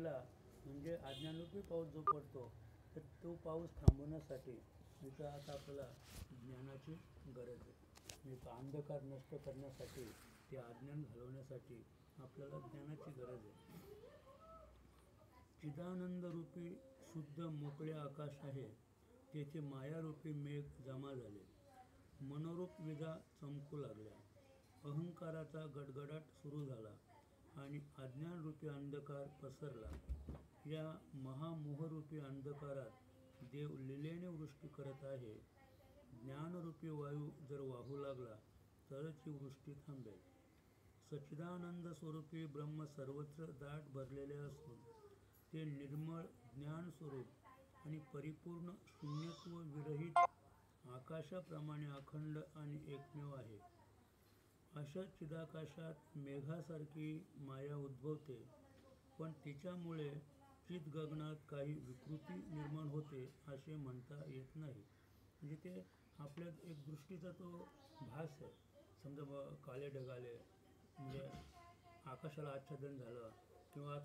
पहिला म्हणजे अज्ञानरूपी पाऊस जो पडतो तर तो पाऊस थांबवण्यासाठी इथं आता आपल्याला ज्ञानाची गरज आहे. म्हणजे अंधकार नष्ट करण्यासाठी, ते अज्ञान घालवण्यासाठी आपल्याला ज्ञानाची गरज आहे. चिदानंदरूपी शुद्ध मोकळे आकाश आहे, तेथे मायारूपी मेघ जमा झाले. मनोरूप विजा चमकू लागल्या. अहंकाराचा गडगडाट सुरू झाला आणि अज्ञानरूपी अंधकार पसरला. या महामोहरूपी अंधकारात देव लीलेने वृष्टी करत आहे. ज्ञानरूपी वायू जर वाहू लागला तरच ही वृष्टी थांबेल. सच्चिदानंद स्वरूपी ब्रह्म सर्वत्र दाट भरलेले असून ते निर्मळ ज्ञानस्वरूप आणि परिपूर्ण शून्यत्व विरहित आकाशाप्रमाणे अखंड आणि एकमेव आहे. अशा चिदाकाशात मेघासारखी माया उद्भवते, पण तिच्यामुळे चितगगनात काही विकृती निर्माण होते असे म्हणता येत नाही. म्हणजे ते आपल्या एक दृष्टीचा तो भास आहे. समजा काळे ढग आले, म्हणजे आकाशाला आच्छादन झालं, किंवा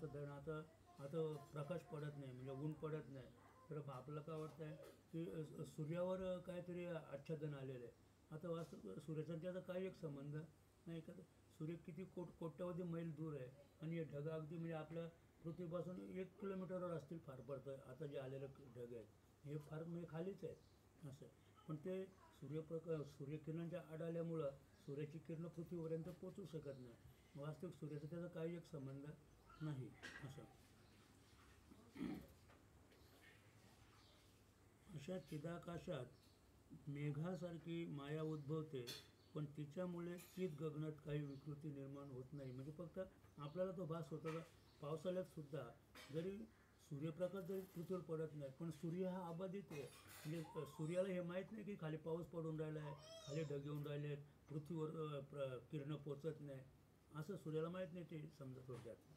आता प्रकाश पडत नाही, म्हणजे ऊन पडत नाही, तर आपल्याला काय वाटतं आहे की सूर्यावर काहीतरी आच्छादन आलेलं आहे. आता वास्तव सूर्याचा त्याचा काही एक संबंध नाही का. सूर्य किती कोट्यावधी मैल दूर आहे आणि हे ढग अगदी म्हणजे आपल्या पृथ्वीपासून 1 किलोमीटरवर असतील फार पडतं. आता जे आलेले ढग आहेत हे फार म्हणजे खालीच आहेत असं. पण ते सूर्यकिरणांच्या आड आल्यामुळं सूर्याची किरणं पृथ्वीपर्यंत पोचू शकत नाही. वास्तविक सूर्याचा त्याचा काही एक संबंध नाही असं. अशा चिदाकाशात मेघासारखी माया उद्भवते, पण तिच्यामुळे चितगगनात काही विकृती निर्माण होत नाही. म्हणजे फक्त आपल्याला तो भास होतो का पावसाळ्यात सुद्धा जरी सूर्यप्रकाश जरी पृथ्वीवर पडत नाही, पण सूर्य हा अबाधित आहे. म्हणजे सूर्याला हे माहीत नाही की खाली पाऊस पडून राहिला आहे, खाली ढग येऊन राहिले आहेत, पृथ्वीवर किरणं पोचत नाही, असं सूर्याला माहीत नाही. ते समजा थोडक्यात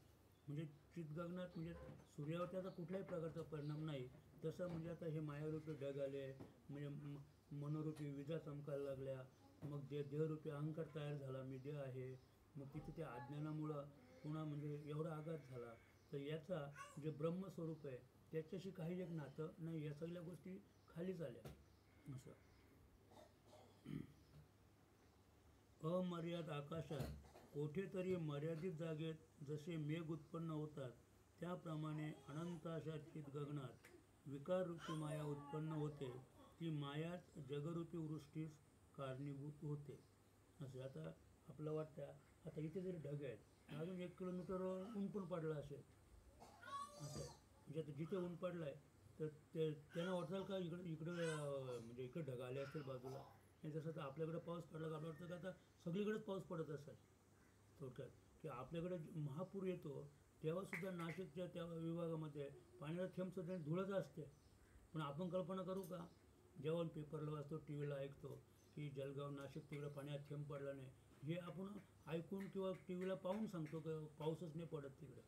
म्हणजे चितगगनात म्हणजे सूर्यावर त्याचा कुठल्याही प्रकारचा परिणाम नाही. तसं म्हणजे आता हे मायारूपी ढग आले, म्हणजे मनोरूपी विजा चमकायला लागल्या, मग देहरूपी अहंकार तयार झाला, मी देह आहे. मग तिथे त्या अज्ञानामुळं पुन्हा म्हणजे एवढा आघात झाला. तर याचा जे ब्रह्मस्वरूप आहे त्याच्याशी काही एक नातं नाही. या सगळ्या गोष्टी खालीच आल्या असं. अमर्याद आकाशात कोठेतरी मर्यादित जागेत जसे मेघ उत्पन्न होतात, त्याप्रमाणे अनंत अशा चितगगनात विकाररूपी माया उत्पन्न होते. ती मायाच जगरूपी वृष्टीस कारणीभूत होते असे. आता आपलं वाटतं आता इथे जरी ढग आहेत, अजून 1 किलोमीटरवर ऊन पण पडलं असेल असं. म्हणजे आता जिथे ऊन पडलं आहे तर त्यांना वाटतं का इकडं म्हणजे इकडे ढग आले असतील बाजूला. आणि जसं तर आपल्याकडे पाऊस पडला का आपलं वाटतं का आता सगळीकडेच पाऊस पडत असेल. थोडक्यात की आपल्याकडे महापूर येतो तेव्हासुद्धा नाशिकच्या त्या विभागामध्ये पाण्याचा थेंबसुद्धा धुळच असते. पण आपण कल्पना करू का, जेव्हा पेपरला वाचतो, टी व्हीला ऐकतो की जळगाव नाशिक तिकडं पाण्यात थेंब पडला नाही, हे आपण ऐकून किंवा टी व्हीला पाहून सांगतो की पाऊसच नाही पडत तिकडं.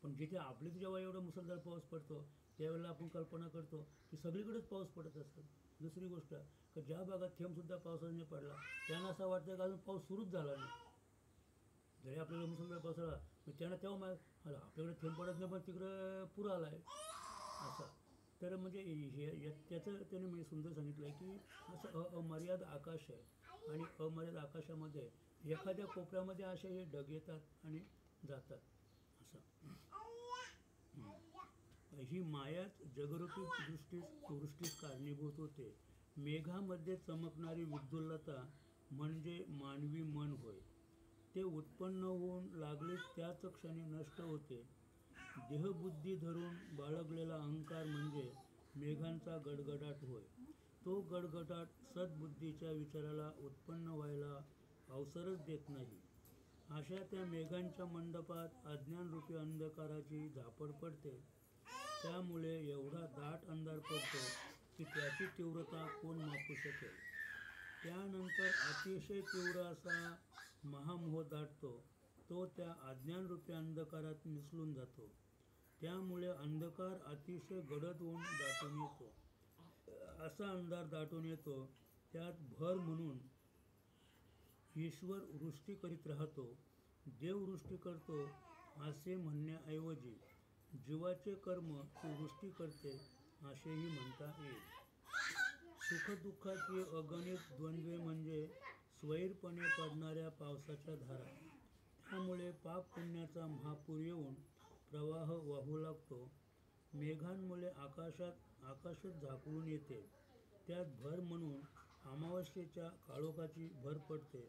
पण जिथे आपलीच जेव्हा एवढा मुसळधार पाऊस पडतो त्यावेळेला आपण कल्पना करतो की सगळीकडेच पाऊस पडत असेल. दुसरी गोष्ट की ज्या भागात थेंबसुद्धा पावसाने नाही पडला त्यांना असं वाटतं की अजून पाऊस सुरूच झाला नाही. जरी आपल्याला मुसळधार पाऊस आला त्यांना तेव्हा आपल्याकडे थेंब पडत नाही पण तिकडं पूर आला आहे असा. तर म्हणजे हे त्याचं त्याने मी सुंदर सांगितलं आहे की असं अमर्याद आकाश आहे आणि अमर्याद आकाशामध्ये एखाद्या कोपऱ्यामध्ये असे हे ढग येतात आणि जातात असं. ही मायाच जगरूपी वृष्टीस कारणीभूत होते. मेघामध्ये चमकणारी विद्युल्लता म्हणजे मानवी मन होय. ते उत्पन्न होऊन लागलीच त्याच क्षणी नष्ट होते. देहबुद्धी धरून बाळगलेला अहंकार म्हणजे मेघांचा गडगडाट होय. तो गडगडाट सद्बुद्धीच्या विचाराला उत्पन्न व्हायला अवसरच देत नाही. अशा त्या मेघांच्या मंडपात अज्ञानरूपी अंधकाराची झापड पडते. त्यामुळे एवढा दाट अंधार पडतो की त्याची तीव्रता कोण मापू शकेल. त्यानंतर अतिशय तीव्र असा महामोह दाटतो. तो त्या अज्ञानरूपी अंधकारात मिसळून जातो. त्यामुळे अंधकार अतिशय गडद होऊन दाटून येतो. असा अंधार दाटून येतो त्यात भर म्हणून ईश्वर वृष्टी करीत राहतो. देव वृष्टी करतो असे म्हणण्याऐवजी जीवाचे कर्म ती वृष्टी करते असेही म्हणता येईल. सुखदुःखाची अगणित द्वंद्वे म्हणजे स्वैरपणे पडणाऱ्या पावसाच्या धारा. त्यामुळे पाप पुण्याचा महापूर येऊन प्रवाह वाहू लागतो. मेघांमुळे आकाशच झाकळून येते. त्यात भर म्हणून अमावस्येच्या काळोखाची भर पडते.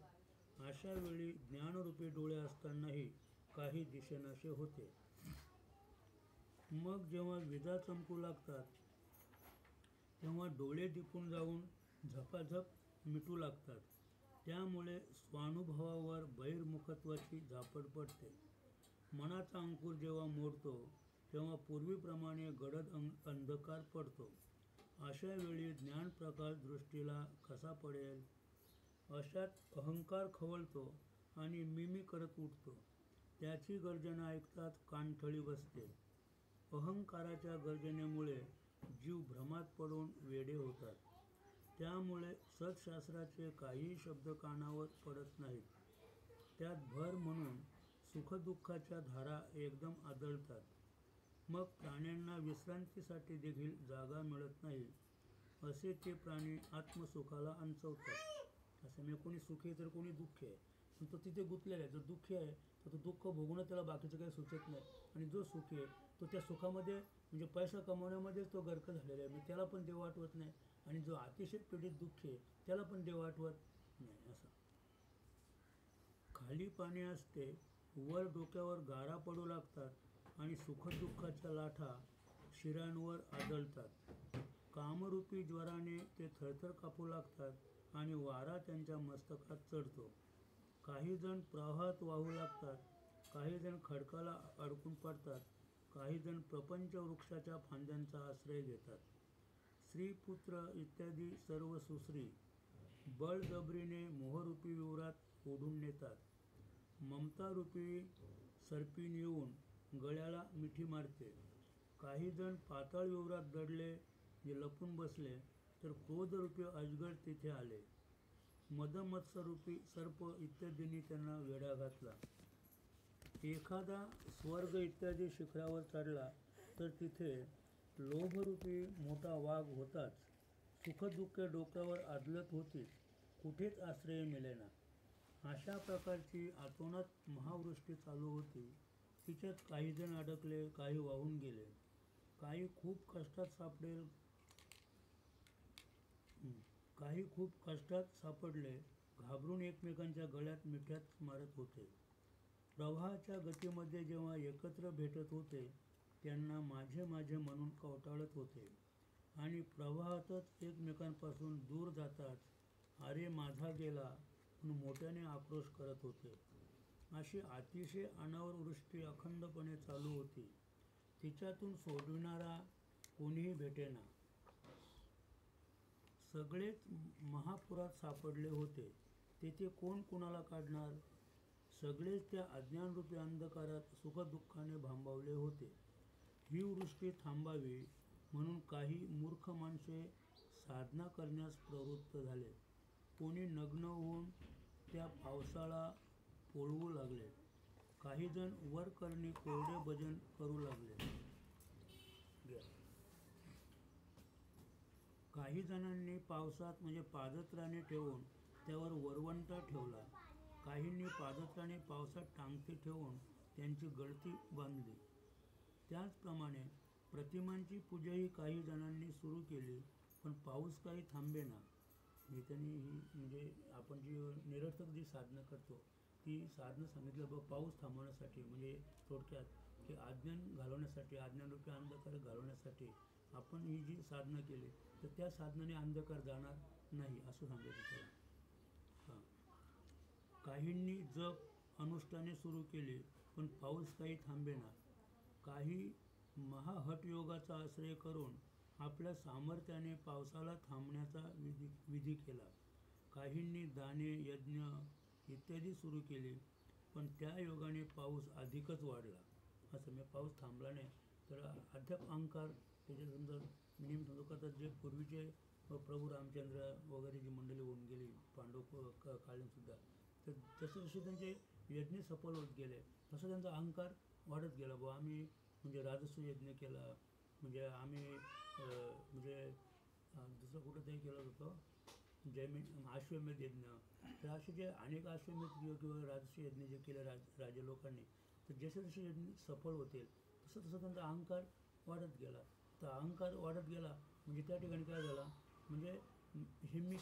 अशा वेळी ज्ञानरूपी डोळे असतानाही काही दिसेनासे होते. मग जेव्हा विजा चमकू लागतात तेव्हा डोळे दिपून जाऊन झपाझप मिटू लागतात. त्यामुळे स्वानुभवावर बहिर्मुखत्वाची झापड पडते. मनाचा अंकुर जेव्हा मोडतो तेव्हा पूर्वीप्रमाणे गडद अंधकार पडतो. अशा वेळी ज्ञानप्रकाश दृष्टीला कसा पडेल? अशात अहंकार खवळतो आणि मी करत उठतो. त्याची गर्जना ऐकताच कानठळी बसते. अहंकाराच्या गर्जनेमुळे जीव भ्रमात पडून वेडे होतात. त्यामुळे सत्शास्त्राचे काहीही शब्द कानावर पडत नाहीत. त्यात भर म्हणून सुखदुःखाच्या धारा एकदम आदळतात. मग प्राण्यांना विश्रांतीसाठी देखील जागा मिळत नाही. असे ते प्राणी आत्मसुखाला अंचवतात. असं म्हणजे कोणी सुखी आहे तर कोणी दुःखी आहे. पण तो तिथे गुंतलेला आहे. जो दुःखी आहे तर तो दुःख भोगणं त्याला बाकीचं काही सुचत नाही. आणि जो सुखी आहे तो त्या सुखामध्ये म्हणजे पैसा कमवण्यामध्येच तो गर्क झालेला आहे. त्याला पण देव आठवत नाही. आणि जो अतिशय पीडित दुःखी आहे त्याला पण देव आठवत नाही. असं खाली पाणी असते, वर डोक्यावर गारा पडू लागतात आणि सुखदुःखाच्या लाटा शिरांवर आदळतात. कामरूपी ज्वराने ते थरथर कापू लागतात आणि वारा त्यांच्या मस्तकात चढतो. काही जण प्रवाहात वाहू लागतात, काही जण खडकाला अडकून पडतात, काही जण प्रपंच वृक्षाच्या फांद्यांचा आश्रय घेतात. स्त्री पुत्र इत्यादी सर्व सुश्री बळजबरीने मोहरूपी विवरात ओढून नेतात. ममतारूपी सर्पिण येऊन गळ्याला मिठी मारते. काही जण पाताळ विवरात दडले लपून बसले तर क्रोधरूपी अजगर तिथे आले. मदमत्सरूपी सर्प इत्यादींनी त्यांना वेढा घातला. एखादा स्वर्ग इत्यादी शिखरावर चढला तर तिथे लोभरूपी मोठा वाघ होताच. सुखदुःखे डोक्यावर आदळत होतीच. कुठेच आश्रय मिळेना. अशा प्रकारची अतोनात महावृष्टी चालू होती. तिच्यात काही जण अडकले, काही वाहून गेले. काही खूप कष्टात सापडले, घाबरून एकमेकांच्या गळ्यात मिठ्याच मारत होते. प्रवाहाच्या गतीमध्ये जेव्हा एकत्र भेटत होते त्यांना माझे माझे म्हणून कवटाळत होते आणि प्रवाहातच एकमेकांपासून दूर जाताच अरे माझा गेला म्हणून मोठ्याने आक्रोश करत होते. अशी अतिशय अनावर वृष्टी अखंडपणे चालू होती. तिच्यातून सोडविणारा कोणीही भेटेना. सगळेच महापुरात सापडले होते. तेथे कोण कुणाला काढणार? सगळेच त्या अज्ञानरूपी अंधकारात सुखदुःखाने भांबावले होते. ही वृष्टी थांबावी म्हणून काही मूर्ख माणसे साधना करण्यास प्रवृत्त झाले. कोणी नग्न होऊन त्या पावसाला पोळवू लागले. काही जण वरकरणी कोरडे भजन करू लागले. काही जणांनी पावसात म्हणजे पादत्राणे ठेवून त्यावर वरवंटा ठेवला. काहींनी पादत्राणे पावसात टांगती ठेवून त्यांची गळती बांधली. त्याचप्रमाणे प्रतिमांची पूजाही काही जणांनी सुरू केली. पण पाऊस काही थांबेना. म्हणजे आपण जी निरर्थक जी साधनं करतो ती साधनं सांगितलं बघ पाऊस थांबवण्यासाठी. म्हणजे थोडक्यात की अज्ञान घालवण्यासाठी, अज्ञानरूपी अंधकार घालवण्यासाठी आपण ही जी साधनं केली तर त्या साधनाने अंधकार जाणार नाही असं सांगायचं त्याला. काहींनी जप अनुष्ठाने सुरू केली पण पाऊस काही थांबेना. काही महाहटयोगाचा आश्रय करून आपल्या सामर्थ्याने पावसाला थांबण्याचा विधी केला. काहींनी दाने यज्ञ इत्यादी सुरू केली पण त्या योगाने पाऊस अधिकच वाढला. असं म्हणजे पाऊस थांबला नाही तर अद्याप अहंकार त्याचे समजा नेहमी समजा करतात. जे पूर्वीचे प्रभू रामचंद्र वगैरे जी मंडळी होऊन गेली पांडव काळीनसुद्धा तर जसे जसे त्यांचे यज्ञ सफल होत गेले तसं त्यांचा अहंकार वाढत गेला. आम्ही म्हणजे राजसूय यज्ञ केला, म्हणजे आम्ही म्हणजे दुसरं कुठं तरी केलं होतं अश्वमेध यज्ञ. तर असे जे अनेक अश्वमेध किंवा राजसूय यज्ञ जे केले राजे लोकांनी, तर जसे जसे यज्ञ सफळ होतील तसं तसं त्यांचा अहंकार वाढत गेला. तर अहंकार वाढत गेला म्हणजे त्या ठिकाणी काय झालं, म्हणजे हे मी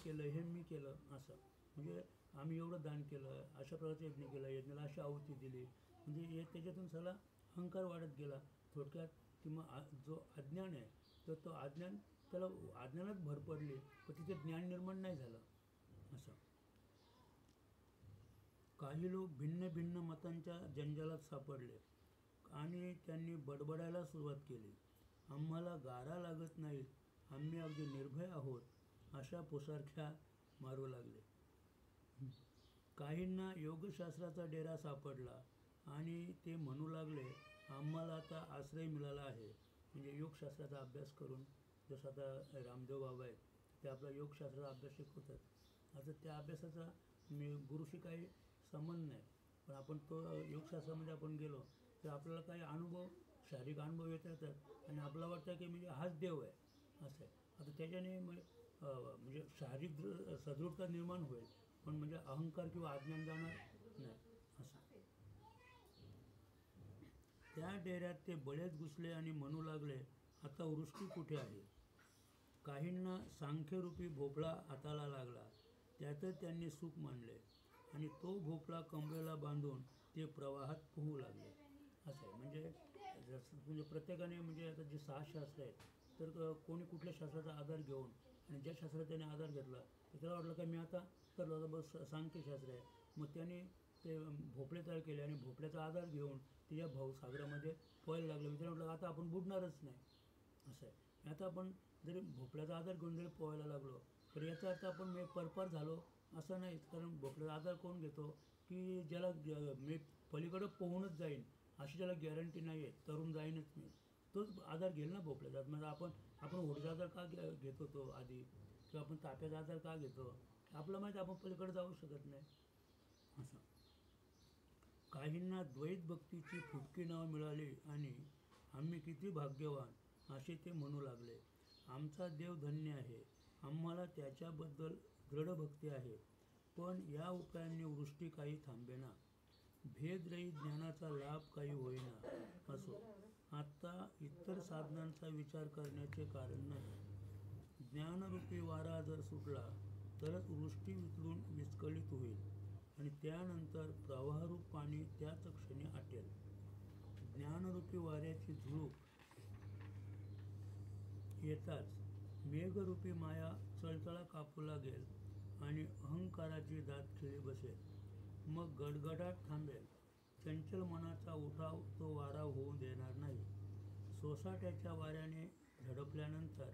केलं असं, म्हणजे आम्ही एवढं दान केलं, अशा प्रकारचं यज्ञ केलं, यज्ञाला अशी आहुती दिली, म्हणजे त्याच्यातून सगळा अहंकार वाढत गेला थोडक्यात. किंवा जो अज्ञान आहे तर तो अज्ञान, त्याला अज्ञानात भर पडली पण तिथे ज्ञान निर्माण नाही झालं असं. काही लोक भिन्न भिन्न मतांच्या जंजालात सापडले आणि त्यांनी बडबडायला सुरुवात केली. आम्हाला गारा लागत नाहीत, आम्ही अगदी निर्भय आहोत, अशा पुसारख्या मारू लागले. काहींना योगशास्त्राचा डेरा सापडला आणि ते म्हणू लागले, आम्हाला आता आश्रय मिळाला आहे. म्हणजे योगशास्त्राचा अभ्यास करून, जसं आता रामदेव बाबा आहेत ते आपला योगशास्त्राचा अभ्यास शिकवतात. आता त्या अभ्यासाचा गुरुशी काही संबंध नाही, पण आपण तो योगशास्त्रामध्ये आपण गेलो तर आपल्याला काही अनुभव, शारीरिक अनुभव येत राहतात आणि आपल्याला वाटतं की म्हणजे हाच देव आहे असं आहे. आता त्याच्याने म्हणजे शारीरिक सदृढता निर्माण होईल, पण म्हणजे अहंकार किंवा अज्ञान जाणार नाही असं. त्या डेऱ्यात ते बळेच घुसले आणि म्हणू लागले, आता वृष्टी कुठे आहे. काहींना सांख्यरूपी भोपळा हाताला लागला, त्यातच त्यांनी सुख मानले आणि तो भोपळा कमरेला बांधून ते प्रवाहात पोहू लागले असं आहे. म्हणजे प्रत्येकाने, म्हणजे आता जे 6 शास्त्र आहेत तर कोणी कुठल्या शास्त्राचा आधार घेऊन, आणि ज्या शास्त्राचा त्याने आधार घेतला तर त्याला वाटलं का मी आता करलो, आता बस सांख्यशास्त्र आहे, मग त्याने ते भोपळे तयार केले आणि भोपळ्याचा आधार घेऊन ते या भावसागरामध्ये पोहायला लागले. मी त्याला म्हटलं आता आपण बुडणारच नाही असं आहे. आता आपण जरी भोपळ्याचा आधार घेऊन जरी पोहायला लागलो तर याचा अर्थ आपण परपार झालो असं नाहीच, कारण भोपळ्याचा आधार कोण घेतो की ज्याला मी पलीकडं पोहूनच जाईन अशी ज्याला गॅरंटी नाही आहे, तरुण जाईनच मी, तोच आधार घेईल ना भोपळ्याचा. म्हणजे आपण होडीचा आधार का घेतो तो आधी, किंवा आपण ताप्याचा आधार का घेतो, आपलं माहिती आपण पलीकडे जाऊ शकत नाही असं. काहींना द्वैत भक्तीची फुटकी नावं मिळाली आणि आम्ही किती भाग्यवान असे ते म्हणू लागले. आमचा देव धन्य आहे, आम्हाला त्याच्याबद्दल दृढ भक्ती आहे, पण या उपायांनी वृष्टी काही थांबेना, भेदरहित ज्ञानाचा लाभ काही होईना. असो, आता इतर साधनांचा विचार करण्याचे कारण नाही. ज्ञानरूपी वारा जर सुटला तरच वृष्टी विचलून विस्कळीत होईल आणि त्यानंतर प्रवाहरूप पाणी त्याच क्षणी आटेल. ज्ञानरूपी वाऱ्याची झुळूक येताच मेघरूपी माया चळचळा कापू लागेल आणि अहंकाराची दात खिळी बसेल. मग गडगडाट थांबेल. चंचल मनाचा उठाव तो वारा होऊ देणार नाही. सोसाट्याच्या वाऱ्याने झडपल्यानंतर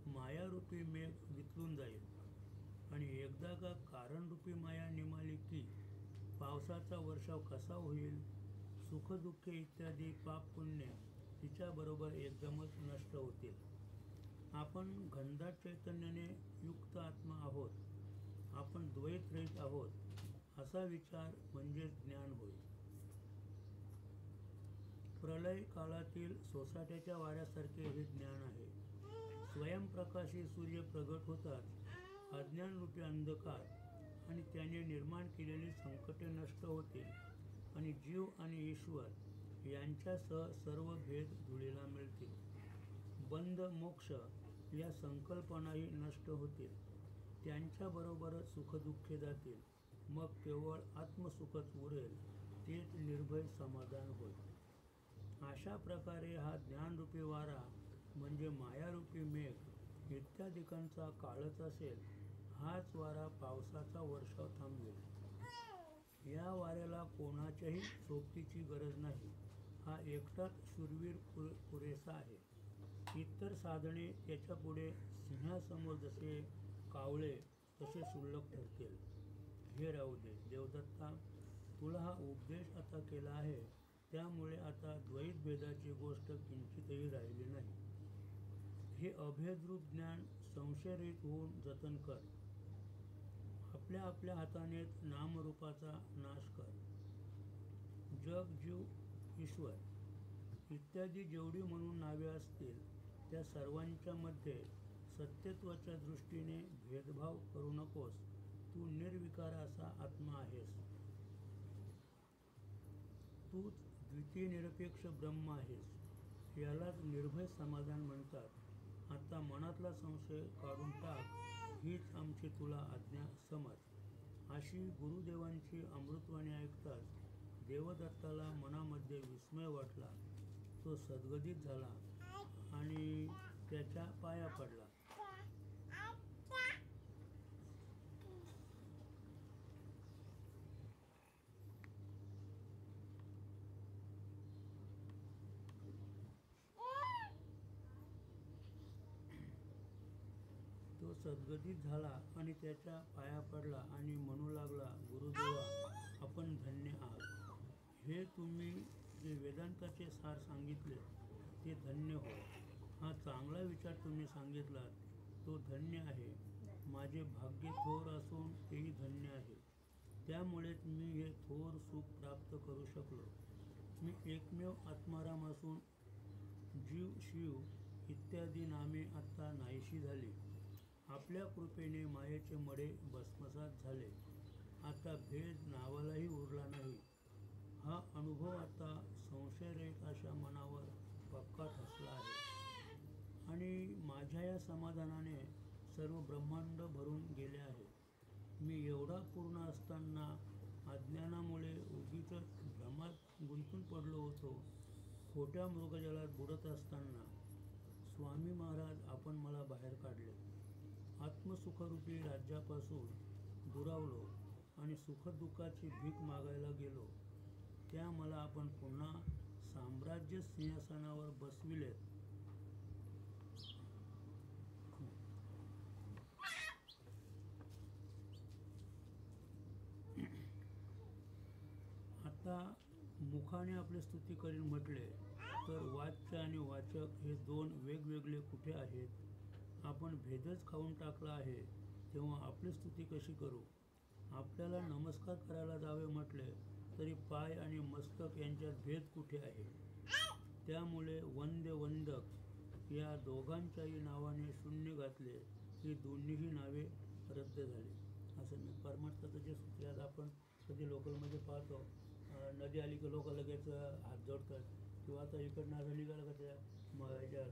मायारूपी मेघ विचलून जाईल आणि एकदा का कारणरूपी माया निमाली की पावसाचा वर्षाव कसा होईल. सुखदुःखे इत्यादी पाप पुण्य तिच्याबरोबर एकदमच नष्ट होतील. आपण घनदाट चैतन्याने युक्त आत्मा आहोत, आपण द्वैत रहित आहोत असा विचार म्हणजे ज्ञान होय. प्रलय काळातील सोसाट्याच्या वाऱ्यासारखे हे ज्ञान आहे. स्वयंप्रकाशी सूर्य प्रगट होताच अज्ञानरूपी अंधकार आणि त्याने निर्माण केलेली संकटे नष्ट होतील आणि जीव आणि ईश्वर यांच्यासह सर्व भेद धुळीला मिळतील. बंध मोक्ष या संकल्पनाही नष्ट होतील, त्यांच्याबरोबरच सुखदुःखे जातील. मग केवळ आत्मसुखच उरेल, तेच निर्भय समाधान होय. अशा प्रकारे हा ज्ञानरूपी वारा म्हणजे मायारूपी मेघ इत्यादिकांचा काळच असेल. हाच वारा पावसाचा वर्षाव थांबवेल. या वाऱ्याला कोणाच्याही सोबतीची गरज नाही, हा एकटाच शूरवीर पुरेसा आहे. इतर साधने त्याच्यापुढे सिंहासमोर जसे कावळे तसे क्षुल्लक ठरतील. हे राहू दे देवदत्ता, तुला हा उपदेश आता केला आहे त्यामुळे आता द्वैत भेदाची गोष्ट किंचितही राहिली नाही. हे अभेदरूप ज्ञान संशयरहित होऊन जतन कर. आपल्या आपल्या हातानेच नामरूपाचा नाश कर. जग, जीव, ईश्वर इत्यादी जेवढी म्हणून नावे असतील त्या सर्वांच्या मध्ये सत्यत्वाच्या दृष्टीने भेदभाव करू नकोस. तू निर्विकार असा आत्मा आहेस. तूच द्वितीय निरपेक्ष ब्रह्म आहेस. यालाच निर्भय समाधान म्हणतात. आता मनातला संशय काढून टाक, हीच आमची तुला आज्ञा समज. अशी गुरुदेवांची अमृतवाणी ऐकताच देवदत्ताला मनामध्ये विस्मय वाटला. तो सद्गदित झाला आणि त्याच्या पाया पडला. तो सद्गदित झाला आणि त्याच्या पाया पडला आणि म्हणू लागला, गुरुदेवा, आपण धन्य आहात. हे तुम्ही जे वेदांताचे सार सांगितले ते धन्य हो. हा चांगला विचार तुम्ही सांगितलात तो धन्य आहे. माझे भाग्य थोर असून तेही धन्य आहे. त्यामुळेच मी हे थोर सुख प्राप्त करू शकलो. मी एकमेव आत्माराम असून जीव, शिव इत्यादी नामे आता नाहीशी झाली. आपल्या कृपेने मायेचे मडे भस्मसात झाले. आता भेद नावालाही उरला नाही. हा अनुभव आता संशयरहित अशा मनावर पक्का ठसला आहे आणि माझ्या या समाधानाने सर्व ब्रह्मांड भरून गेले आहे. मी एवढा पूर्ण असताना अज्ञानामुळे उगीच भ्रमात गुंतून पडलो होतो. खोट्या मृगजलात बुडत असताना स्वामी महाराज आपण मला बाहेर काढले. आत्मसुखरूपी राज्यापासून दुरावलो आणि सुखदुःखाची भीक मागायला गेलो. त्या मला आपण पुन्हा साम्राज्य सिंहासनावर बसविलेत. आता मुखाने आपले स्तुती करीन म्हटले तर वाच्य आणि वाचक हे दोन वेगवेगळे कुठे आहेत? आपण भेदच खाऊन टाकला आहे, तेव्हा आपली स्तुती कशी करू? आपल्याला नमस्कार करायला जावे म्हटले तरी पाय आणि मस्तक यांच्यात भेद कुठे आहे? त्यामुळे वंद्य वंदक या दोघांच्याही नावाने शून्य घातले की दोन्हीही नावे रद्द झाली. असं मी परमार्थाचं जे सूत्रात आपण कधी लोकलमध्ये पाहतो, नदी आली की लोक लगेच हात जोडतात, किंवा आता इकडनं असं निघालं का त्या ह्याच्या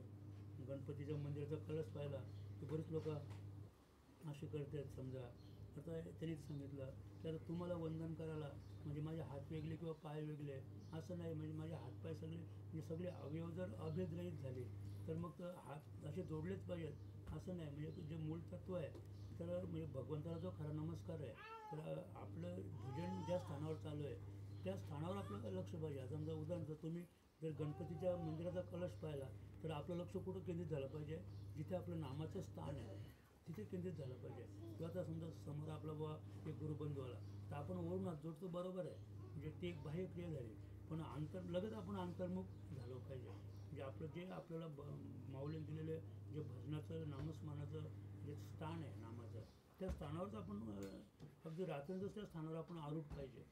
गणपतीच्या मंदिराचा कलश पाहिला की बरेच लोक असे करतात. समजा आता त्यांनीच सांगितलं की आता तुम्हाला वंदन करायला म्हणजे माझे हात वेगळे किंवा पाय वेगळे असं नाही, म्हणजे माझे हातपाय सगळे अवयव जर अभेदरहित झाले तर मग तर हात असे जोडलेच पाहिजेत असं नाही. म्हणजे जे मूळ तत्व आहे तर म्हणजे भगवंताला जो खरा नमस्कार आहे तर आपलं भजन ज्या स्थानावर चालू आहे त्या स्थानावर आपलं लक्ष पाहिजे. समजा उदाहरण तुम्ही जर गणपतीच्या मंदिराचा कलश पाहिला तर आपलं लक्ष कुठं केंद्रित झालं पाहिजे? जिथे आपलं नामाचं स्थान आहे तिथे केंद्रित झालं पाहिजे. किंवा आता समजा समोर आपला बाबा एक गुरुबंधू आला तर आपण वरून हात जोडतो, बरोबर आहे, म्हणजे ती एक बाह्य क्रिया झाली. पण लगेच आपण अंतर्मुख झालो पाहिजे. म्हणजे आपलं जे आपल्याला माऊलीने दिलेले जे भजनाचं नामस्मरणाचं जे स्थान आहे नामाचं, त्या स्थानावरच आपण अगदी रात्रीच त्या स्थानावर आपण आरूढ पाहिजे.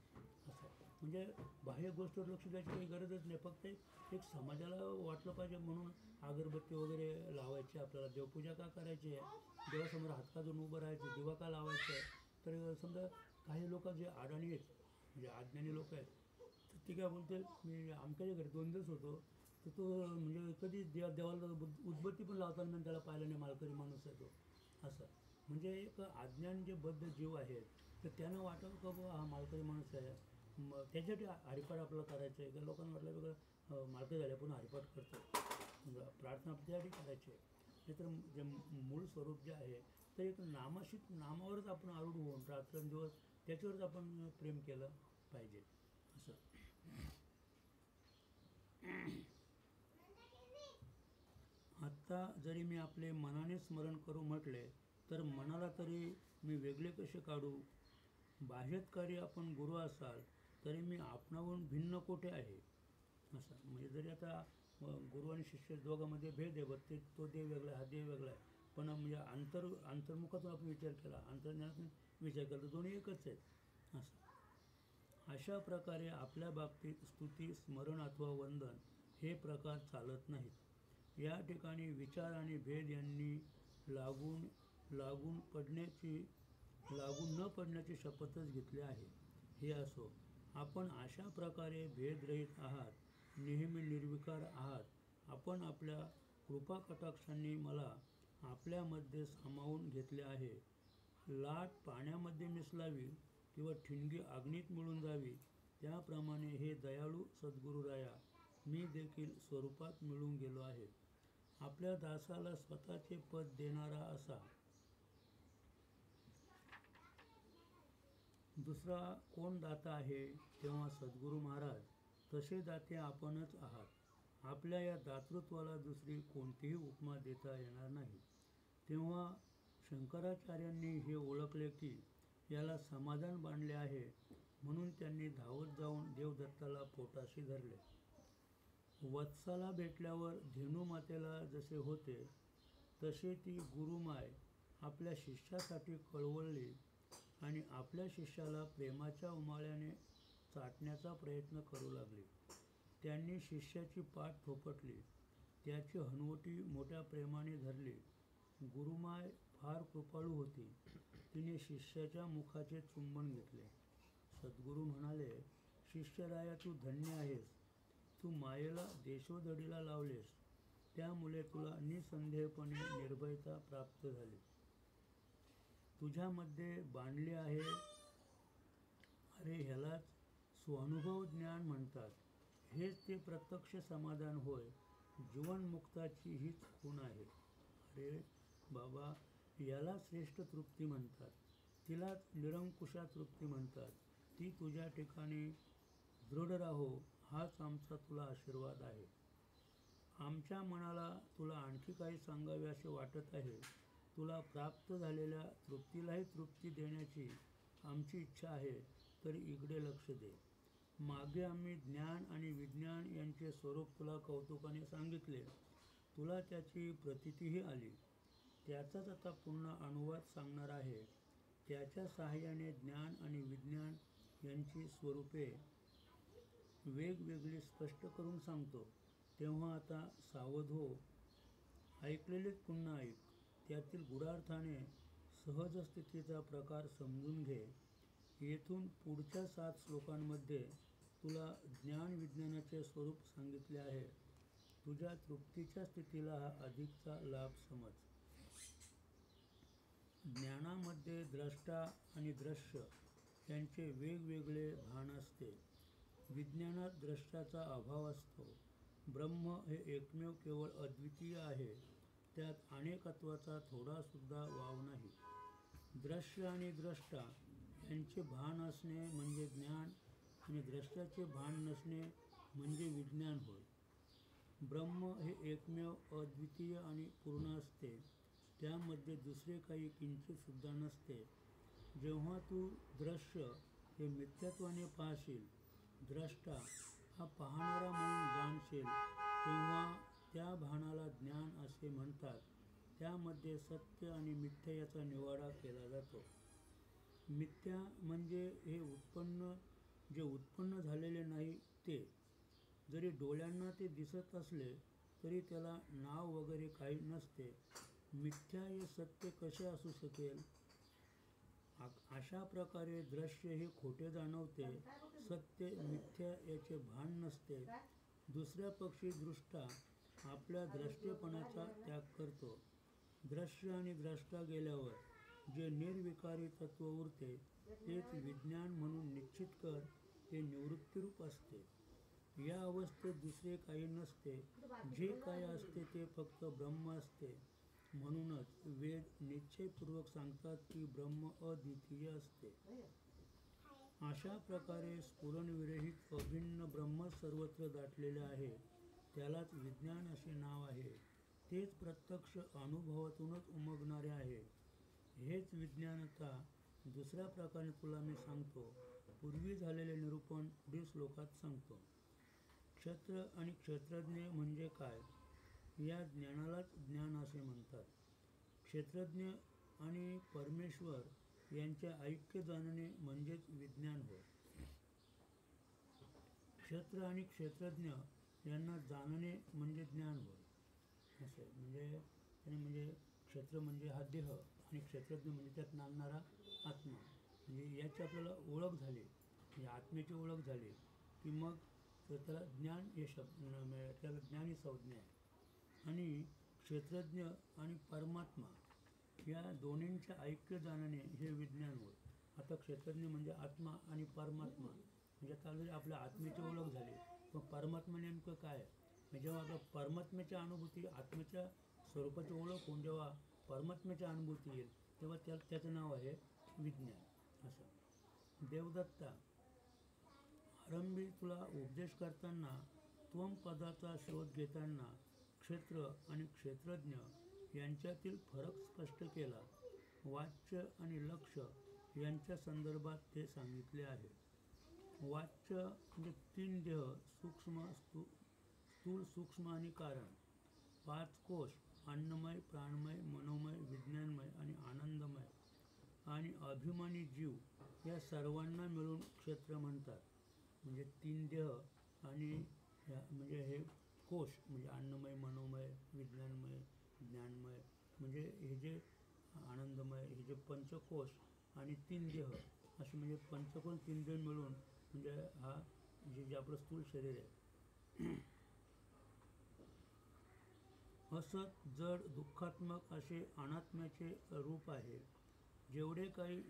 असं म्हणजे बाह्य गोष्टीवर लक्ष द्यायची काही गरजच नाही. फक्त एक समाजाला वाटलं पाहिजे म्हणून अगरबत्ती वगैरे लावायची, आपल्याला देवपूजा का करायची आहे, देवासमोर हात का जोडून उभं राहायचं, दिवा का लावायचं आहे. तर समजा काही लोक जे अडाणी आहेत म्हणजे अज्ञानी लोक आहेत तर ते काय बोलते, मी आमच्याच्या घरी 2 दिवस होतो तर तो म्हणजे कधी देवाला उदबत्ती पण लावताना मी त्याला पाहिलं नाही, मालकरी माणूस आहे तो. असं म्हणजे एक अज्ञान जे बद्ध जीव आहेत तर त्यांना वाटावं का बाबा हा मालकरी माणूस आहे, मग त्याच्यासाठी हरिपाठ आपल्याला करायचं आहे. का लोकांना वाटलं वेगळं मालकरी झाल्या पण हरिपाठ करतो, प्रार्थना त्यासाठी करायची आहे. हे तर जे मूळ स्वरूप जे आहे तर एक नामावरच आपण आरूढ होऊन रात्रंदिवस त्याच्यावरच आपण प्रेम केलं पाहिजे. असं आत्ता जरी मी आपले मनाने स्मरण करू म्हटले तर मनाला तरी मी वेगळे कसे काढू? बाह्यत्कारी आपण गुरु असाल तरी मी आपणाहून भिन्न कोठे आहे? असं म्हणजे जरी आता गुरु आणि शिष्य दोघांमध्ये भेद आहे, बघ तो देव वेगळा आहे, हा देव वेगळा आहे, पण म्हणजे अंतर्मुखातून आपण विचार केला, अंतर्ज्ञानातून विचार केला तर दोन्ही एकच आहेत. असं अशा प्रकारे आपल्या बाबतीत स्तुती, स्मरण अथवा वंदन हे प्रकार चालत नाहीत. या ठिकाणी विचार आणि भेद यांनी लागून न पडण्याची शपथच घेतली आहे. हे असो, आपण अशा प्रकारे भेदरहित आहात, नेहमी निर्विकार आहात. आपण आपल्या कृपाकटाक्षांनी मला आपल्यामध्ये सामावून घेतले आहे. लाट पाण्यामध्ये मिसळावी किंवा ठिणगी अग्नीत मिळून जावी, त्याप्रमाणे हे दयाळू सद्गुरुराया, मी देखील स्वरूपात मिळून गेलो आहे. आपल्या दासाला स्वतःचे पद देणारा असा दुसरा कोण दाता आहे? तेव्हा सद्गुरू महाराज, तसे दाते आपणच आहात. आपल्या या दातृत्वाला दुसरी कोणतीही उपमा देता येणार नाही. तेव्हा शंकराचार्यांनी हे ओळखले की याला समाधान बांधले आहे, म्हणून त्यांनी धावत जाऊन देवदत्ताला पोटाशी धरले. वत्साला भेटल्यावर धेनुमातेला जसे होते तसे ती गुरुमाय आपल्या शिष्यासाठी कळवळली आणि आपल्या शिष्याला प्रेमाच्या उमाळ्याने चाटण्याचा प्रयत्न करू लागली. त्यांनी शिष्याची पाठ थोपटली, त्याची हनुवटी मोठ्या प्रेमाने धरली. गुरुमाय फार कृपाळू होती. तिने शिष्याच्या मुखाचे चुंबन घेतले. सद्गुरू म्हणाले, शिष्यराया, तू धन्य आहेस. तू मायेला देशोधडीला लावलेस, त्यामुळे तुला निसंदेहपणे निर्भयता प्राप्त झाली. तुझ्यामध्ये बांधले आहे. अरे, ह्यालाच स्वानुभव ज्ञान म्हणतात. हेच ते प्रत्यक्ष समाधान होय. जीवनमुक्ताची हीच खूण आहे. अरे बाबा, याला श्रेष्ठ तृप्ती म्हणतात. तिलाच निरंकुशा तृप्ती म्हणतात. ती तुझ्या ठिकाणी दृढ राहो, हाच आमचा तुला आशीर्वाद आहे. आमच्या मनाला तुला आणखी काही सांगावेसे वाटत आहे. तुला प्राप्त झालेल्या तृप्तीलाही तृप्ती देण्याची आमची इच्छा आहे, तरी इकडे लक्ष दे. मागे आम्ही ज्ञान आणि विज्ञान यांचे स्वरूप तुला कौतुकाने सांगितले. तुला त्याची प्रतीतीही आली. त्याचाच आता पुन्हा अनुवाद सांगणार आहे. त्याच्या साहाय्याने ज्ञान आणि विज्ञान यांची स्वरूपे वेगवेगळी स्पष्ट करून सांगतो. तेव्हा आता सावध हो. ऐकलेलेच पुन्हा ऐक. त्यातील गूढार्थाने सहज स्थितीचा प्रकार समजून घे. येथून पुढच्या 7 श्लोकांमध्ये तुला ज्ञान विज्ञानाचे स्वरूप सांगितले आहे. तुझ्या तृप्तीच्या स्थितीला हा अधिकचा लाभ समज. ज्ञानामध्ये द्रष्टा आणि दृश्य यांचे वेगवेगळे भान असते. विज्ञानात द्रष्टाचा अभाव असतो. ब्रह्म हे एकमेव केवळ अद्वितीय आहे. त्यात अनेकत्वाचा थोडासुद्धा वाव नाही. दृश्य आणि द्रष्टा यांचे भान असणे म्हणजे ज्ञान आणि द्रष्ट्याचे भान नसणे म्हणजे विज्ञान होय. ब्रह्म हे एकमेव अद्वितीय आणि पूर्ण असते. त्यामध्ये दुसरे काही किंचित सुद्धा नसते. जेव्हा तू दृश्य हे मिथ्यात्वाने पाहशील, द्रष्टा हा पाहणारा म्हणून जाणशील, तेव्हा त्या भानाला ज्ञान असे म्हणतात. त्यामध्ये सत्य आणि मिथ्या याचा निवाडा केला जातो. मिथ्या म्हणजे जे उत्पन्न झालेले नाही ते. जरी डोळ्यांना ते दिसत असले तरी त्याला नाव वगैरे काही नसते. मिथ्या हे सत्य कसे असू शकेल? अशा प्रकारे दृश्य हे खोटे जाणवते. सत्य मिथ्या याचे भान नसते. दुसऱ्या पक्षी दृष्टा आपल्या द्रष्टेपणाचा त्याग करतो. दृश्य आणि द्रष्टा गेल्यावर जे निर्विकारी तत्व उरते तेच विज्ञान म्हणून निश्चित कर. ते निवृत्तीरूप असते. या अवस्थेत दुसरे काही नसते. जे काय असते ते फक्त ब्रह्म असते. म्हणूनच वेद निश्चयपूर्वक सांगतात की ब्रह्म अद्वितीय असते. अशा प्रकारे स्फुरणविरहित अभिन्न ब्रह्म सर्वत्र दाटलेले आहे. त्यालाच विज्ञान असे नाव आहे. तेच प्रत्यक्ष अनुभवातूनच उमगणारे आहे. हेच विज्ञान आता दुसऱ्या प्रकारे तुला मी सांगतो. पूर्वी झालेले निरूपण पुढील श्लोकात सांगतो. क्षत्र आणि क्षेत्रज्ञ म्हणजे काय? या ज्ञानालाच ज्ञान असे म्हणतात. क्षेत्रज्ञ आणि परमेश्वर यांचे ऐक्य जाणणे म्हणजेच विज्ञान होय. क्षत्र आणि क्षेत्रज्ञ यांना जाणणे म्हणजे ज्ञान होय. असं आहे. म्हणजे त्याने म्हणजे क्षेत्र म्हणजे हा देह आणि क्षेत्रज्ञ म्हणजे त्यात नांदणारा आत्मा. म्हणजे याची आपल्याला ओळख झाली, म्हणजे आत्म्याची ओळख झाली की मग त्याला ज्ञान हे त्याला ज्ञान ही संज्ञा आहे. आणि क्षेत्रज्ञ आणि परमात्मा या दोन्हींचे ऐक्य जाणणे हे विज्ञान होय. आता क्षेत्रज्ञ म्हणजे आत्मा आणि परमात्मा म्हणजे आता जरी आपल्या आत्म्याची ओळख झाली, पण परमात्मा नेमकं काय आहे? म्हणजे जेव्हा आपल्या परमात्म्याची अनुभूती, आत्म्याच्या स्वरूपाची ओळख होऊन जेव्हा परमात्म्याची अनुभूती येईल, तेव्हा त्याचं नाव आहे विज्ञान. असं देवदत्ता, आरंभी तुला उपदेश करताना त्वम पदाचा शोध घेताना क्षेत्र आणि क्षेत्रज्ञ यांच्यातील फरक स्पष्ट केला. वाच्य आणि लक्ष यांच्या संदर्भात ते सांगितले आहे. वाच्य म्हणजे 3 देह, सूक्ष्म, स्थूल, सूक्ष्म आणि कारण. 5 कोश, अन्नमय, प्राणमय, मनोमय, विज्ञानमय आणि आनंदमय आणि अभिमानी जीव या सर्वांना मिळून क्षेत्र म्हणतात. म्हणजे 3 देह आणि म्हणजे हे कोश म्हणजे अन्नमय, मनोमय, विज्ञानमय, ज्ञानमय, म्हणजे हे जे आनंदमय, हे जे पंचकोश आणि 3 देह असे म्हणजे पंचकोश 3 देह मिळून म्हणजे हा जे आपलं स्थूल शरीर आहे. असत, जड, दुःखात्मक असे अनात्म्याचे रूप आहे. जेवढे काही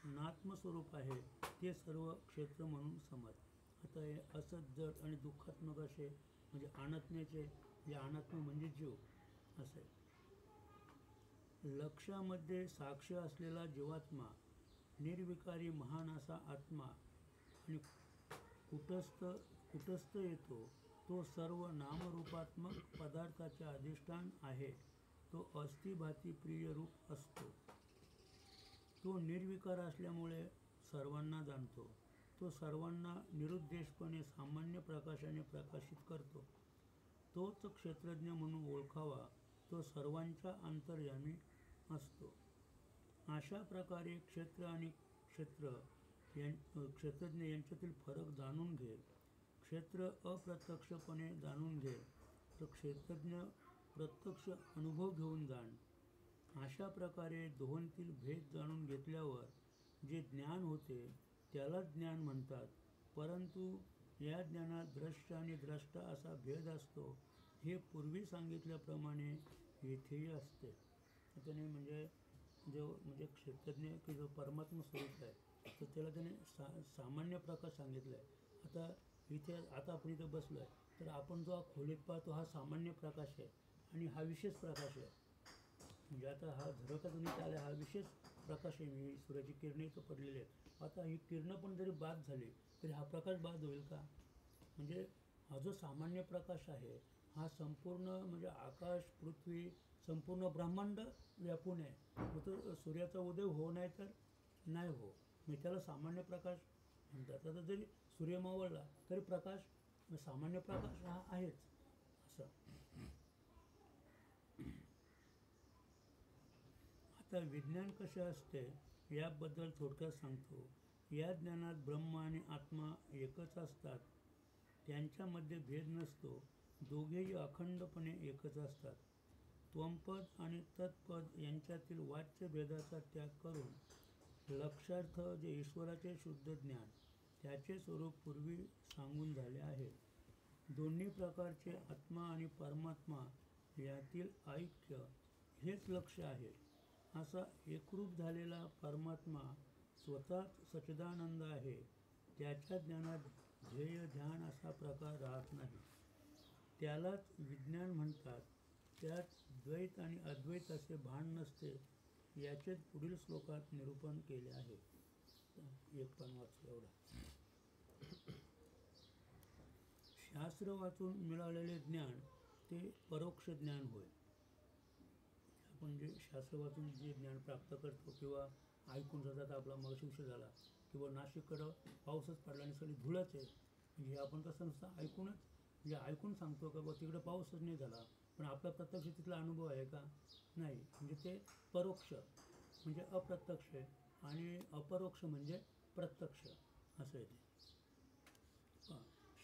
नात्मस्वरूप आहे ते सर्व क्षेत्र म्हणून समज. आता हे असत, जड आणि दुःखात्मक असे म्हणजे अनात्म्याचे, जे अनात्म म्हणजे जीव असे. लक्षामध्ये साक्ष असलेला जीवात्मा, निर्विकारी महान असा आत्मा आणि कुटस्थ येतो तो सर्व नामरूपात्मक पदार्थाचे अधिष्ठान आहे. तो अस्थिभाती प्रिय रूप असतो. तो निर्विकार असल्यामुळे सर्वांना जाणतो. तो सर्वांना निरुद्देशपणे सामान्य प्रकाशाने प्रकाशित करतो. तोच क्षेत्रज्ञ म्हणून ओळखावा. तो सर्वांच्या अंतर्यामी असतो. अशा प्रकारे क्षेत्र आणि क्षेत्रज्ञ यांच्यातील फरक जाणून घे. क्षेत्र अप्रत्यक्षपणे जाणून घे तर क्षेत्रज्ञ प्रत्यक्ष अनुभव घेऊन जाण. अशा प्रकारे दोहोंतील भेद जाणून घेतल्यावर जे ज्ञान होते त्यालाच ज्ञान म्हणतात. परंतु या ज्ञानात दृश्य आणि द्रष्टा असा भेद असतो, हे पूर्वी सांगितल्याप्रमाणे येथेही असते. त्याने म्हणजे म्हणजे क्षेत्रज्ञ की जो परमात्मा स्वरूप आहे तर त्याला त्याने सामान्य प्रकाश सांगितला आहे. आता आपण इथं बसलो आहे तर आपण जो हा खोलीत पाहतो हा सामान्य प्रकाश आहे आणि हा विशेष प्रकाश आहे. म्हणजे आता हा झरोख्यातून इथे आला हा विशेष प्रकाश आहे. मी सूर्याची किरणे इथं पडलेली आहेत. आता ही किरणं पण जरी बाद झाली तरी हा प्रकाश बाद होईल का? म्हणजे हा जो सामान्य प्रकाश आहे हा संपूर्ण म्हणजे आकाश, पृथ्वी, संपूर्ण ब्रह्मांड व्यापून आहे. तो सूर्याचा उदय हो नाही तर नाही हो, म्हणजे त्याला सामान्य प्रकाश म्हणतात. आता जरी सूर्य मावळला तरी प्रकाश सामान्य प्रकाश हा आहेच असं. आता विज्ञान कसे असते याबद्दल थोडक्यात सांगतो. या ज्ञानात ब्रह्म आणि आत्मा एकच असतात. त्यांच्यामध्ये भेद नसतो. दोघेही अखंडपणे एकच असतात. त्वमपद आणि तत्पद यांच्यातील वाच्य भेदाचा त्याग करून लक्षार्थ जे ईश्वराचे शुद्ध ज्ञान त्याचे स्वरूप पूर्वी सांगून झाले आहे. दोन्ही प्रकारचे आत्मा आणि परमात्मा यातील ऐक्य हेच लक्ष आहे. असा एकरूप झालेला परमात्मा स्वतःच सच्चिदानंद आहे. त्याच्या ज्ञानात ध्येय ध्यान असा प्रकार राहत नाही. त्यालाच विज्ञान म्हणतात. त्यात द्वैत आणि अद्वैत असे भान नसते. याचेच पुढील श्लोकात निरूपण केले आहे. एक पण वाचलं एवढा. शास्त्र वाचून मिळालेले ज्ञान ते परोक्ष ज्ञान होय. आपण जे शास्त्र वाचून जे ज्ञान प्राप्त करतो किंवा ऐकून जातात, आपला मगाशी विषय झाला किंवा नाशिककडं पाऊसच पडला आणि सगळी धुळच आहे, म्हणजे आपण कसं नसतं ऐकूनच म्हणजे ऐकून सांगतो का बघ तिकडे पाऊसच नाही झाला, पण आपला प्रत्यक्ष तिथला अनुभव आहे का? नाही. म्हणजे ते परोक्ष म्हणजे अप्रत्यक्ष आणि अपरोक्ष म्हणजे प्रत्यक्ष असं आहे ते.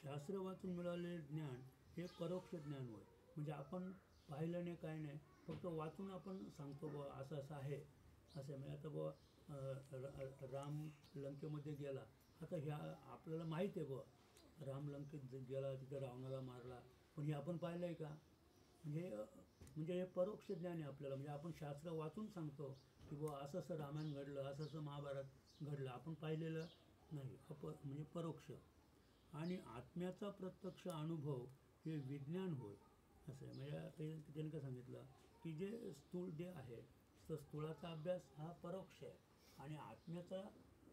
शास्त्र वाचून मिळालेले ज्ञान हे परोक्ष ज्ञान होय. म्हणजे आपण पाहिलं नाही काय नाही, फक्त वाचून आपण सांगतो बुवा असं असं आहे. असं म्हणजे आता बुवा राम लंकेमध्ये गेला, आता ह्या आपल्याला माहीत आहे बुवा राम लंकेत गेला, तिथं रावणाला मारला, पण हे आपण पाहिलं आहे का? म्हणजे हे परोक्ष ज्ञान आहे आपल्याला. म्हणजे आपण शास्त्र वाचून सांगतो की बुवा असं असं रामायण घडलं, असं असं महाभारत घडलं, आपण पाहिलेलं नाही. म्हणजे परोक्ष. आणि आत्म्याचा प्रत्यक्ष अनुभव हे विज्ञान होय. असं आहे. म्हणजे त्याने काय सांगितलं की जे स्थूळ देह आहे, तर स्थूळाचा अभ्यास हा परोक्ष आहे, आणि आत्म्याचा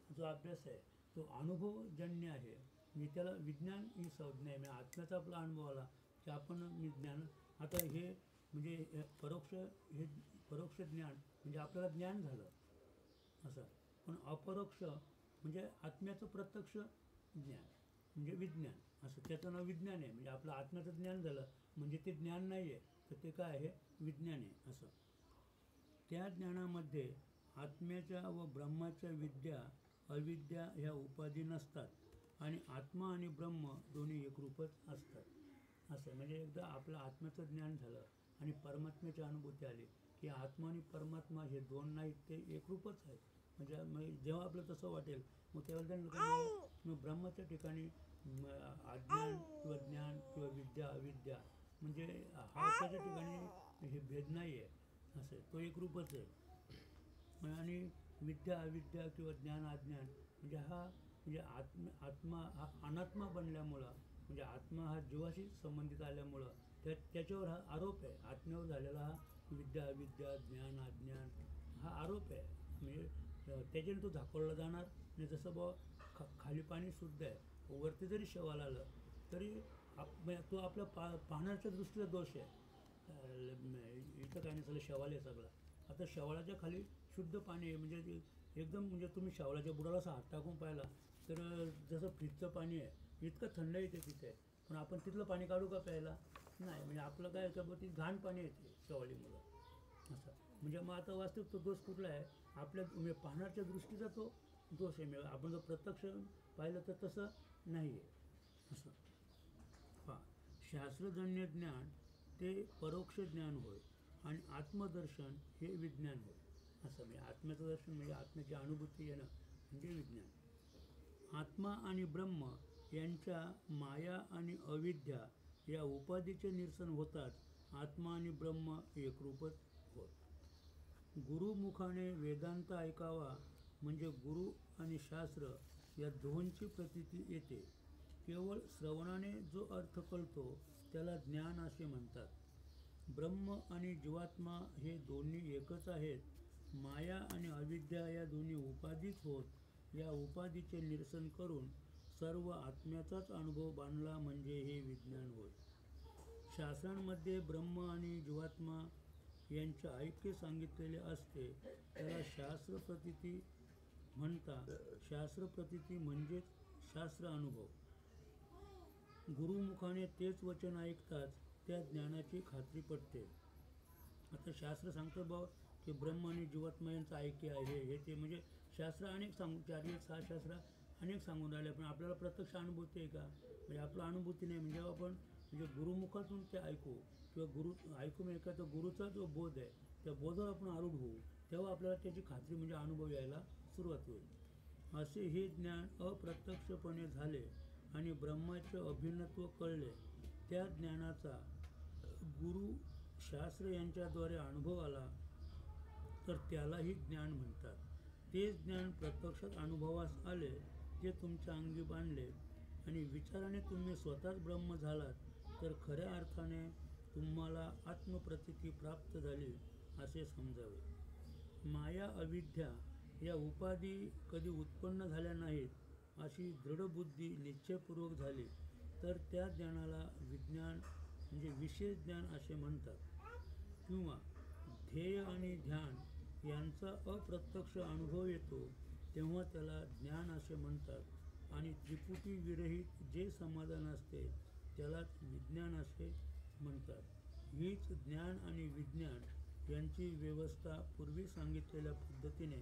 जो अभ्यास आहे तो अनुभवजन्य आहे. म्हणजे त्याला विज्ञान ही संज्ञा आहे. म्हणजे आत्म्याचा आपला अनुभव आला की आपण ज्ञान. आता हे म्हणजे परोक्ष ज्ञान म्हणजे आपल्याला ज्ञान झालं असं. पण अपरोक्ष म्हणजे आत्म्याचं प्रत्यक्ष ज्ञान म्हणजे विज्ञान असं. त्याचं नाव विज्ञान आहे. म्हणजे आपलं आत्म्याचं ज्ञान झालं म्हणजे ते ज्ञान नाही आहे, तर ते काय आहे? विज्ञान आहे असं. त्या ज्ञानामध्ये आत्म्याच्या व ब्रह्माच्या विद्या अविद्या ह्या उपाधी नसतात, आणि आत्मा आणि ब्रह्म दोन्ही एकरूपच असतात असं. म्हणजे एकदा आपलं आत्म्याचं ज्ञान झालं आणि परमात्म्याची अनुभूती आली की आत्मा आणि परमात्मा हे दोन नाहीत, ते एकरूपच आहेत. म्हणजे जेव्हा आपलं तसं वाटेल मग त्यावेळेला मग ब्रह्माच्या ठिकाणी अज्ञान किंवा ज्ञान किंवा विद्या अविद्या म्हणजे हा त्याच्या ठिकाणी हे भेद नाही आहे असं. तो एकरूपच आहे. आणि विद्या अविद्या किंवा ज्ञान अज्ञान म्हणजे हा म्हणजे आत्मा हा अनात्मा बनल्यामुळं, म्हणजे आत्मा हा जीवाशी संबंधित आल्यामुळं त्याच्यावर हा आरोप आहे. आत्म्यावर झालेला हा विद्या अविद्या ज्ञान अज्ञान हा आरोप आहे. म्हणजे त्याच्याने तो झाकोळला जाणार नाही. जसं बुवा खाली पाणी शुद्ध आहे, वरती जरी शवाल आलं तरी तो आपल्या पाहण्याच्या दृष्टीचा दोष आहे. इथं काय नाही, सगळं शवाल आहे सगळं. आता शवाळाच्या खाली शुद्ध पाणी आहे, म्हणजे एकदम म्हणजे तुम्ही शवाळाच्या बुडाला असा हात टाकून पाहिला तर जसं फ्रीजचं पाणी आहे इतकं थंड येते तिथे, पण आपण तिथलं पाणी काढू का प्यायला? नाही. म्हणजे आपलं काय याच्यावरती घाण पाणी येते शवाळीमुळं असं. म्हणजे मग आता वास्तविक तो दोष कुठला आहे? आपल्या म्हणजे पाहण्याच्या दृष्टीचा तो दोष आहे. आपण जर प्रत्यक्ष पाहिलं तर तसं नाही आहे असं. शास्त्रजन्य ज्ञान ते परोक्ष ज्ञान होय, आणि आत्मदर्शन हे विज्ञान होय असं. म्हणजे आत्म्याचं दर्शन म्हणजे आत्म्याची अनुभूती येणं म्हणजे विज्ञान. आत्मा आणि ब्रह्म यांच्या माया आणि अविद्या या उपाधीचे निरसन होतात आत्मा आणि ब्रह्म एकरूपच होत. गुरुमुखाने वेदांत ऐकावा म्हणजे गुरु आणि शास्त्र या दोहोंची प्रतीती येते. केवळ श्रवणाने जो अर्थ कळतो त्याला ज्ञान असे म्हणतात. ब्रह्म आणि जीवात्मा हे दोन्ही एकच आहेत. माया आणि अविद्या या दोन्ही उपाधीच होत. या उपाधीचे निरसन करून सर्व आत्म्याचाच अनुभव बांधला म्हणजे हे विज्ञान होय. शास्त्रांमध्ये ब्रह्म आणि जीवात्मा यांचे ऐक्य सांगितलेले असते, त्याला शास्त्र प्रतीती म्हणतात. शास्त्र प्रतीती म्हणजेच शास्त्र अनुभव. गुरुमुखाने तेच वचन ऐकताच त्या ज्ञानाची खात्री पटते. आता शास्त्र सांगतं बाबा की ब्रह्म आणि जीवात्मा यांचं ऐक्य आहे, हे ते म्हणजे शास्त्र अनेक 4-6 शास्त्र अनेक सांगून राहिले, पण आपल्याला प्रत्यक्ष अनुभूती आहे का? म्हणजे आपला अनुभूती नाही. म्हणजे आपण म्हणजे गुरुमुखातून ते ऐकू किंवा गुरु ऐकू म्हणजे का, तर गुरुचा जो बोध आहे त्या बोधावर आपण आरूढ होऊ, तेव्हा आपल्याला त्याची खात्री म्हणजे अनुभव यायला सुरुवात होईल. असे हे ज्ञान अप्रत्यक्षपणे झाले आणि ब्रह्माचे अभिन्नत्व कळले. त्या ज्ञानाचा गुरु शास्त्र यांच्याद्वारे अनुभव आला तर त्यालाही ज्ञान म्हणतात. तेच ज्ञान प्रत्यक्षात अनुभवास आले, जे तुमच्या अंगी बांधले आणि विचाराने तुम्ही स्वतःच ब्रह्म झालात तर खऱ्या अर्थाने तुम्हाला आत्मप्रतीती प्राप्त झाली असे समजावे. माया अविद्या या उपाधी कधी उत्पन्न झाल्या नाहीत अशी दृढबुद्धी निश्चयपूर्वक झाली तर त्या ज्ञानाला विज्ञान म्हणजे विशेष ज्ञान असे म्हणतात. किंवा ध्येय आणि ध्यान यांचा अप्रत्यक्ष अनुभव येतो तेव्हा त्याला ज्ञान असे म्हणतात. आणि त्रिपुटी विरहित जे समाधान असते त्यालाच विज्ञान असे म्हणतात. हीच ज्ञान आणि विज्ञान यांची व्यवस्था पूर्वी सांगितलेल्या पद्धतीने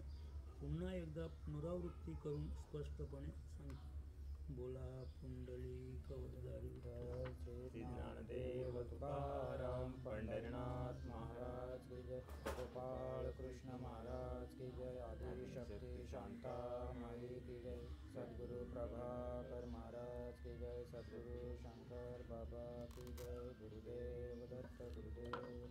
पुन्हा एकदा पुनरावृत्ती करून स्पष्टपणे सांगते. बोला पुंडलिक वरदारी श्री ज्ञानदेव तुकाराम पंढरीनाथ महाराज की जय, गोपाळ कृष्ण महाराज की जय, आदिशक्ती शांता माई की जय, सद्गुरु प्रभाकर महाराज की जय, सद्गुरु शंकर बाबा की जय, गुरुदेव दत्त गुरुदेव